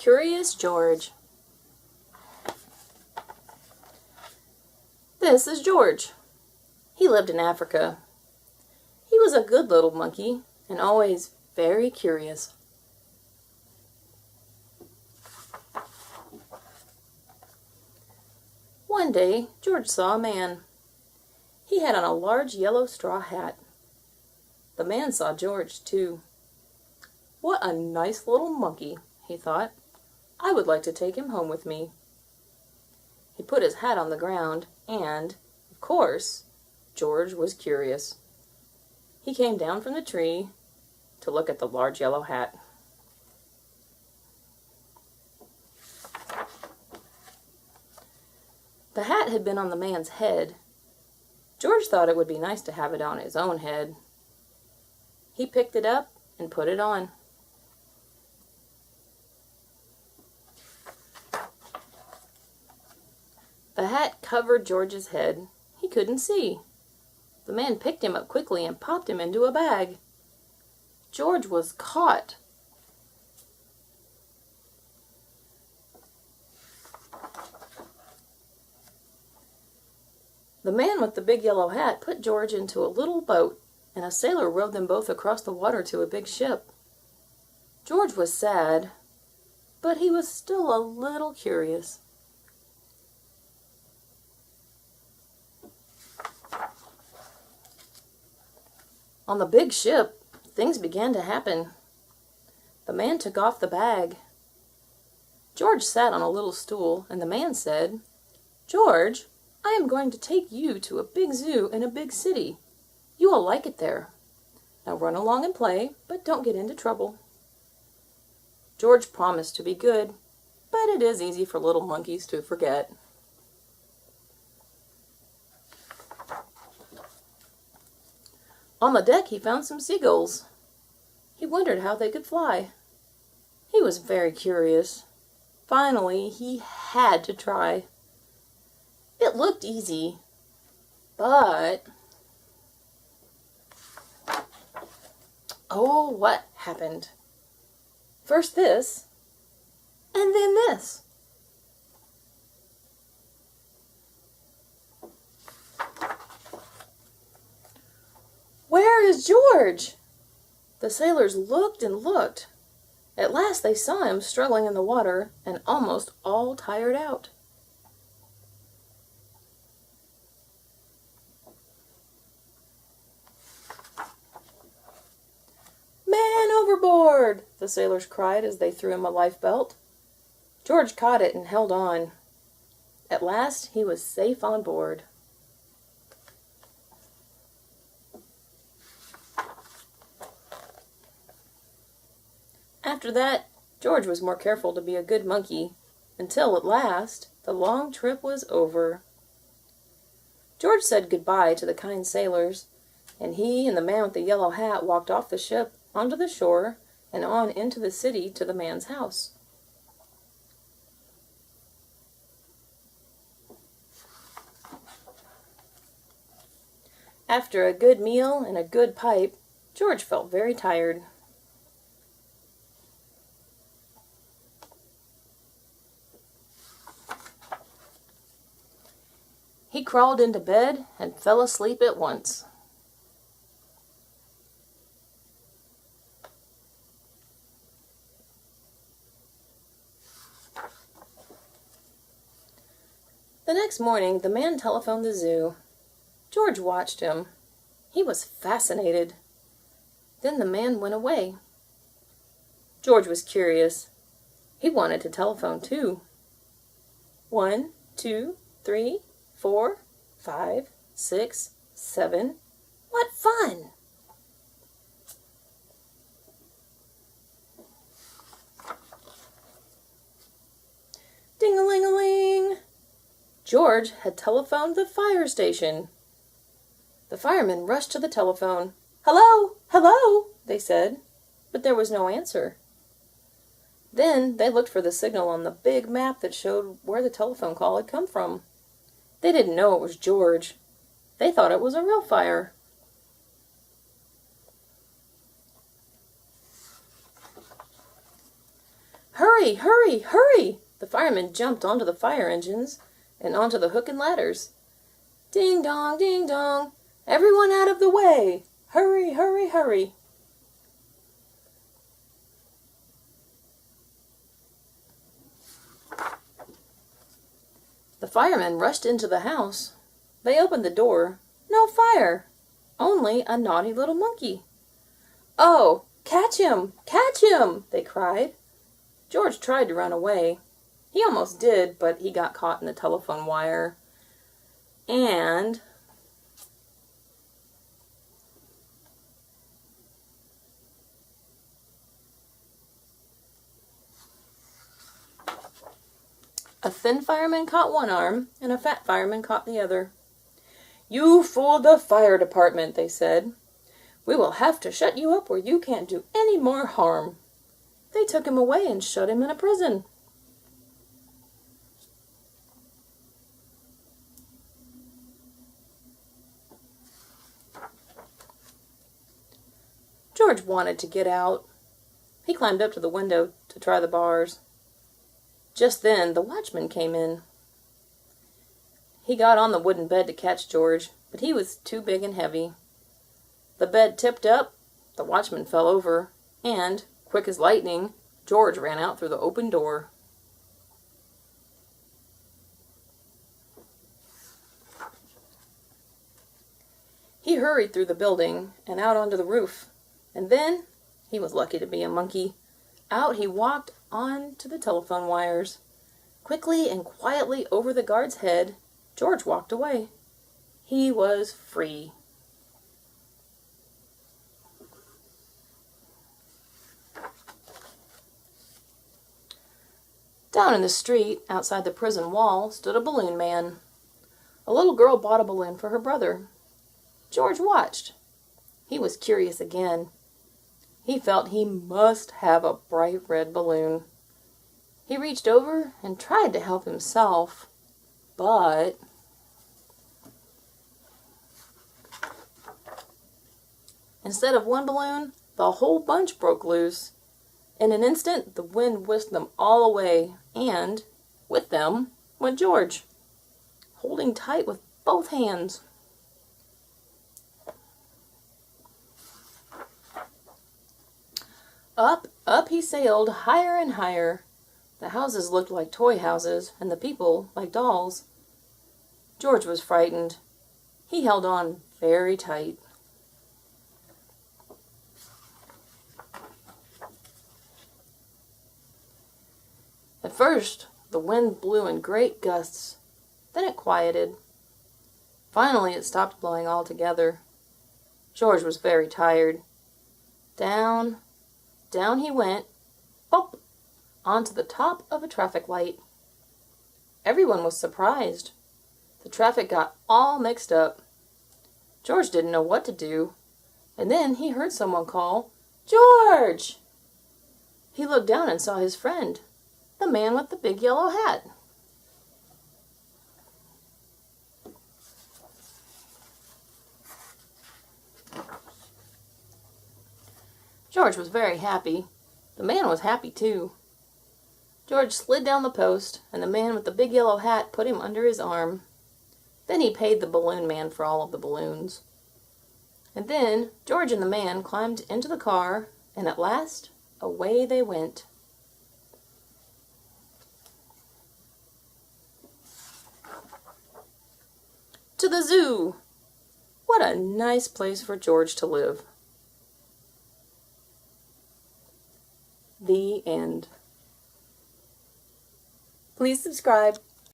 Curious George. This is George. He lived in Africa. He was a good little monkey and always very curious. One day, George saw a man. He had on a large yellow straw hat. The man saw George, too. What a nice little monkey, he thought. I would like to take him home with me. He put his hat on the ground, and, of course, George was curious. He came down from the tree to look at the large yellow hat. The hat had been on the man's head. George thought it would be nice to have it on his own head. He picked it up and put it on. The hat covered George's head. He couldn't see. The man picked him up quickly and popped him into a bag. George was caught. The man with the big yellow hat put George into a little boat, and a sailor rowed them both across the water to a big ship. George was sad, but he was still a little curious. On the big ship, things began to happen. The man took off the bag. George sat on a little stool, and the man said, "George, I am going to take you to a big zoo in a big city. You will like it there. Now run along and play, but don't get into trouble." George promised to be good, but it is easy for little monkeys to forget. On the deck he found some seagulls. He wondered how they could fly. He was very curious. Finally, he had to try. It looked easy, but... oh, what happened? First this, and then this. Where is George? The sailors looked and looked. At last they saw him struggling in the water and almost all tired out. "Man overboard!" the sailors cried as they threw him a lifebelt. George caught it and held on. At last he was safe on board. After that, George was more careful to be a good monkey, until at last the long trip was over. George said goodbye to the kind sailors, and he and the man with the yellow hat walked off the ship onto the shore and on into the city to the man's house. After a good meal and a good pipe, George felt very tired. He crawled into bed and fell asleep at once. The next morning, the man telephoned the zoo. George watched him. He was fascinated. Then the man went away. George was curious. He wanted to telephone too. 1, 2, 3, 4, 5, 6, 7. What fun! Ding-a-ling-a-ling! George had telephoned the fire station. The firemen rushed to the telephone. "Hello! Hello!" they said, but there was no answer. Then they looked for the signal on the big map that showed where the telephone call had come from. They didn't know it was George. They thought it was a real fire. Hurry, hurry, hurry! The firemen jumped onto the fire engines and onto the hook and ladders. Ding dong, ding dong! Everyone out of the way! Hurry, hurry, hurry! The firemen rushed into the house. They opened the door. No fire! Only a naughty little monkey. "Oh, catch him! Catch him!" they cried. George tried to run away. He almost did, but he got caught in the telephone wire. And a thin fireman caught one arm, and a fat fireman caught the other. "You fooled the fire department," they said. "We will have to shut you up where you can't do any more harm." They took him away and shut him in a prison. George wanted to get out. He climbed up to the window to try the bars. Just then, the watchman came in. He got on the wooden bed to catch George, but he was too big and heavy. The bed tipped up, the watchman fell over, and, quick as lightning, George ran out through the open door. He hurried through the building and out onto the roof, and then, he was lucky to be a monkey, out he walked onto the telephone wires. Quickly and quietly over the guard's head, George walked away. He was free. Down in the street, outside the prison wall, stood a balloon man. A little girl bought a balloon for her brother. George watched. He was curious again. He felt he must have a bright red balloon. He reached over and tried to help himself, but instead of one balloon, the whole bunch broke loose. In an instant, the wind whisked them all away, and with them went George, holding tight with both hands. Up, up he sailed, higher and higher. The houses looked like toy houses, and the people like dolls. George was frightened. He held on very tight. At first, the wind blew in great gusts. Then it quieted. Finally, it stopped blowing altogether. George was very tired. Down, down he went, bop, onto the top of a traffic light. Everyone was surprised. The traffic got all mixed up. George didn't know what to do. And then he heard someone call, "George!" He looked down and saw his friend, the man with the big yellow hat. George was very happy. The man was happy too. George slid down the post, and the man with the big yellow hat put him under his arm. Then he paid the balloon man for all of the balloons. And then George and the man climbed into the car, and at last, away they went. To the zoo! What a nice place for George to live. The end. Please subscribe.